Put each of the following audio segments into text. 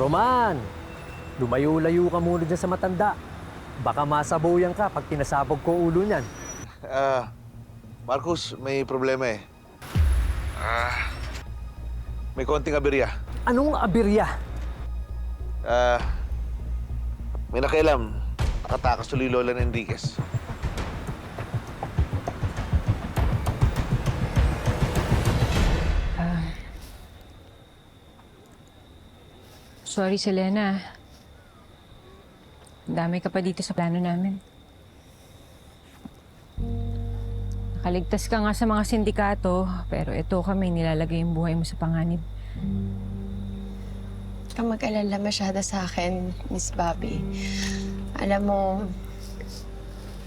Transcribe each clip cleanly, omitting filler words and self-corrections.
Roman, lumayo-layo ka muna dyan sa matanda. Baka masabuyan ka pag pinasabog ko ulo niyan. Marcus, may problema eh. May konting aberya. Anong aberya? May nakialam. Nakatakas tuloy Lola ng Enriquez. Sorry, Selena. Dami ka pa dito sa plano namin. Nakaligtas ka nga sa mga sindikato, pero ito kami nilalagay yung buhay mo sa panganib. Huwag kang mag-alala masyado sa akin, Miss Bobby. Alam mo,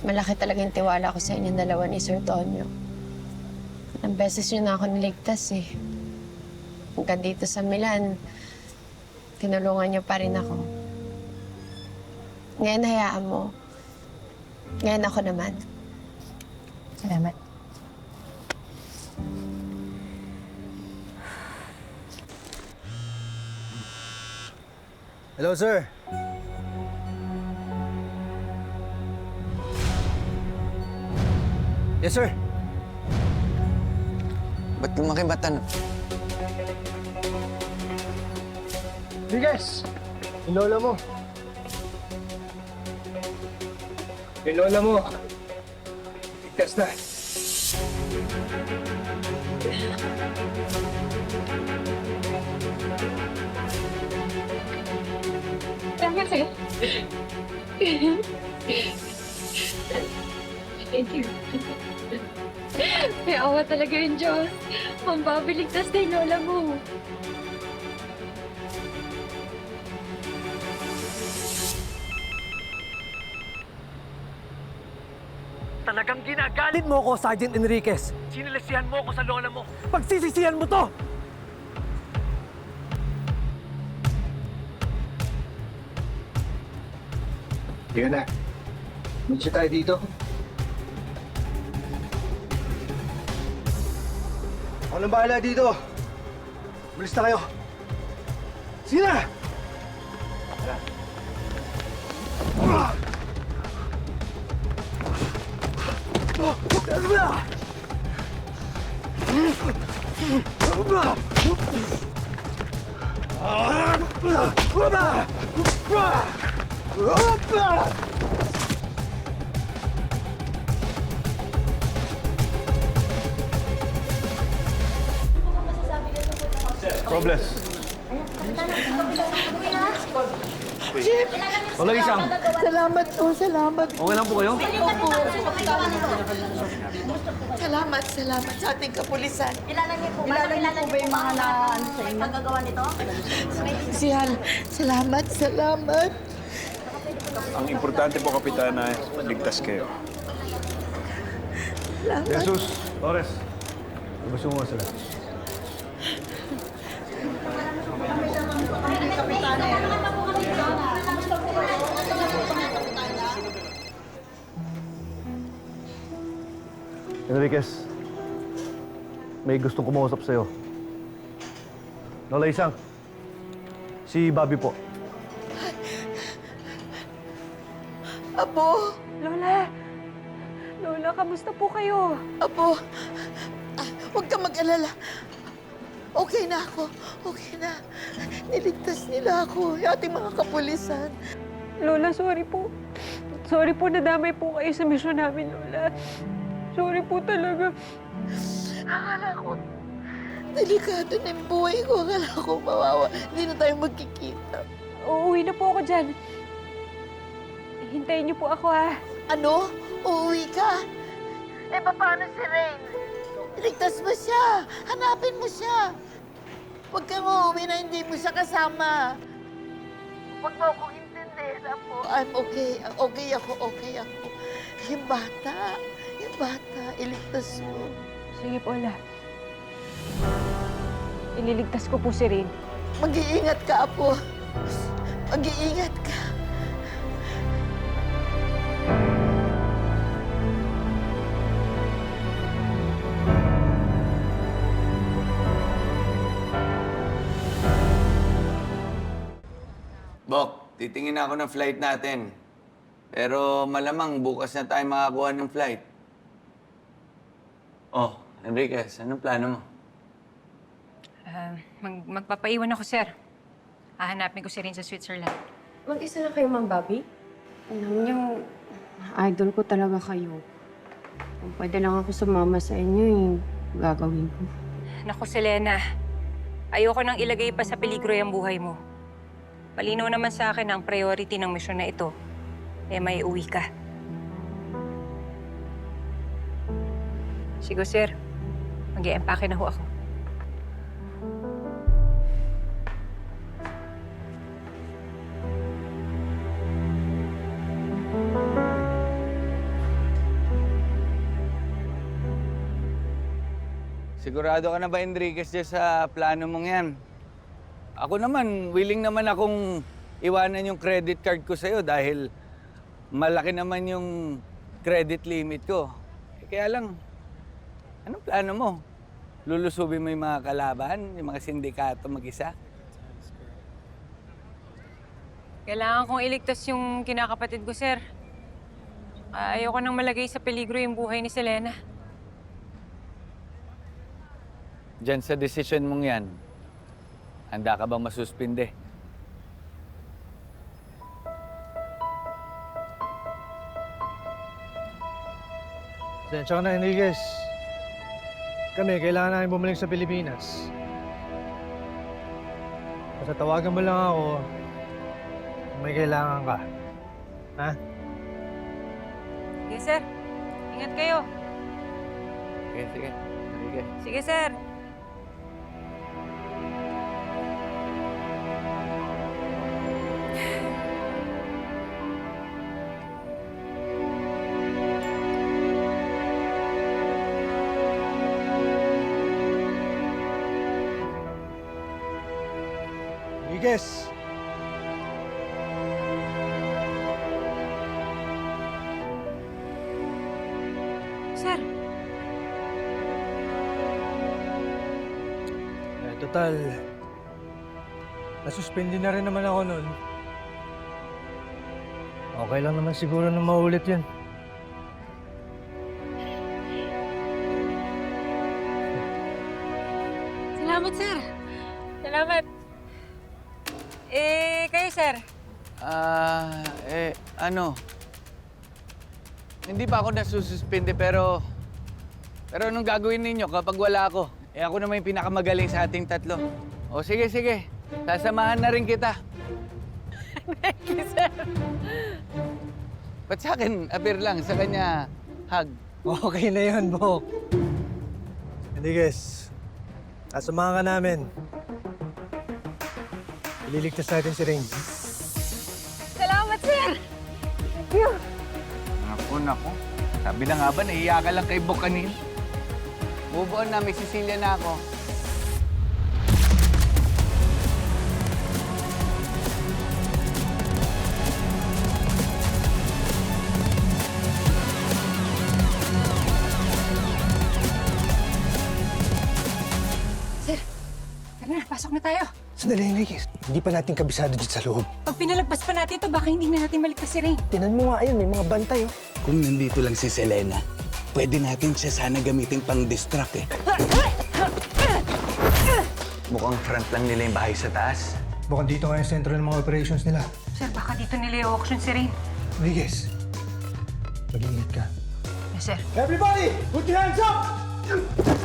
malaki talaga yung tiwala ko sa inyong dalawa ni Sir Tonyo. Ilang beses niyo na ako niligtas eh. Hanggang dito sa Milan, tinulungan niyo pa rin ako. Ngayon, hayaan mo. Ngayon ako naman. Salamat. Hello, sir. Yes, sir. Ba't lumaki batan? Bigas! Yung lola mo. Yung lola mo. Ligtas na. Tama kayo. Thank you. May awa talaga yung Diyos. Ang babiligtas na yung lola mo. Talagang ginagalit mo ko, Sergeant Enriquez. Sinilasihan mo ko sa lola mo. Pagsisisihan mo to! Sige na. Mag-siya tayo dito. Ako nang bahala dito. Malis na kayo. Sige na! Robles. Wala isang. Salamat po, salamat. Okay lang po kayo? Salamat sa ating kapulisan. Kilala niyo po ba yung mga ano sa inyo? Paggagawa nito? Sihal, salamat. Ang importante po, Kapitana, ligtas kayo. Jesus, Torres. Gusto mo sila. Enriquez, may gustong kumausap sa'yo. Lola Isang, si Bobby po. Apo, Lola! Lola, kamusta po kayo? Apo. Huwag kang mag-alala. Okay na ako. Okay na. Niligtas nila ako, yung ating mga kapulisan. Lola, sorry po. Sorry po, nadamay po kayo sa misyon namin, Lola. Sorry po talaga. Akala ko, delikado na yung buhay ko. Akala ko mawawa. Hindi na tayo magkikita. Uuwi na po ako dyan. Hintayin niyo po ako, ha? Ano? Uuwi ka? Eh, paano si Rain? Iligtas mo siya. Hanapin mo siya. Huwag kang uuwi na hindi mo siya kasama. Huwag mo akong intindihin, Apo. I'm okay. Okay ako. Yung bata, iligtas mo. Sige po, Lola. Ililigtas ko po si Rain. Mag-iingat ka, Apo. Mag-iingat ka. Bok, titingin ako ng flight natin. Pero malamang bukas na tayo makakuha ng flight. Oh, Enriquez, anong plano mo? Magpapaiwan ako, sir. Hahanapin ko si Rain sa Switzerland. Mag-isa lang kayo, Mang Bobby? Alam niyo, idol ko talaga kayo. Kung pwede lang ako sumama sa inyo, gagawin ko. Naku, Selena. Ayoko nang ilagay pa sa peligro yung buhay mo. Palinaw naman sa akin ang priority ng misyon na ito. May uwi ka. Sigo, sir. Mag-i-empake na ho ako. Sigurado ka na ba, Enriquez, dyan sa plano mong yan? Ako naman, willing naman akong iwanan yung credit card ko sa'yo dahil malaki naman yung credit limit ko. Kaya lang, anong plano mo? Lulusubin mo yung mga kalaban, yung mga sindikato mag-isa? Kailangan kong iligtas yung kinakapatid ko, sir. Ayoko nang malagay sa peligro yung buhay ni Selena. Diyan sa desisyon mong yan, handa ka bang masuspinde? Sensya ka na, Enriquez. Kami, kailangan namin bumalik sa Pilipinas. Basta tawagan mo lang ako kung may kailangan ka. Ha? Sige, sir. Ingat kayo. Sige, sige. Sige. Sige, sir. Enriquez! Sir. Total, nasuspindi na rin naman ako noon. Okay lang naman siguro na maulit yun. Salamat, sir. Salamat. Kayo, sir? Hindi pa ako nasususpinde pero anong gagawin ninyo kapag wala ako? Ako naman yung pinakamagaling sa ating tatlo. O sige, sige. Sasamahan na rin kita. Thank you, sir. Ba't sa akin, appear lang, sa kanya, hug. Okay na yun, Bok. Enriquez, sasamahan ka namin. Ililigtas natin si Rain. Salamat, sir. Thank you. Naku. Sabi na nga ba, nahiya ka lang kay Bok kanina. Move on na, may Cecilia na ako. Sir, tara na, pasok na tayo. Sandali, Enriquez. Hindi pa natin kabisado dito sa loob. Pag pinalagpas pa natin ito, baka hindi na natin maligtas si Rain. Tinan mo nga, ayun, may mga bantay, oh. Kung nandito lang si Selena, pwede natin siya sana gamitin pang-distract eh. Mukhang front lang nila yung bahay sa taas. Mukhang dito nga yung sentro ng mga operations nila. Sir, baka dito nila i-auction si Rain. Enriquez, mag-iingat ka. Yes, sir. Everybody, put your hands up!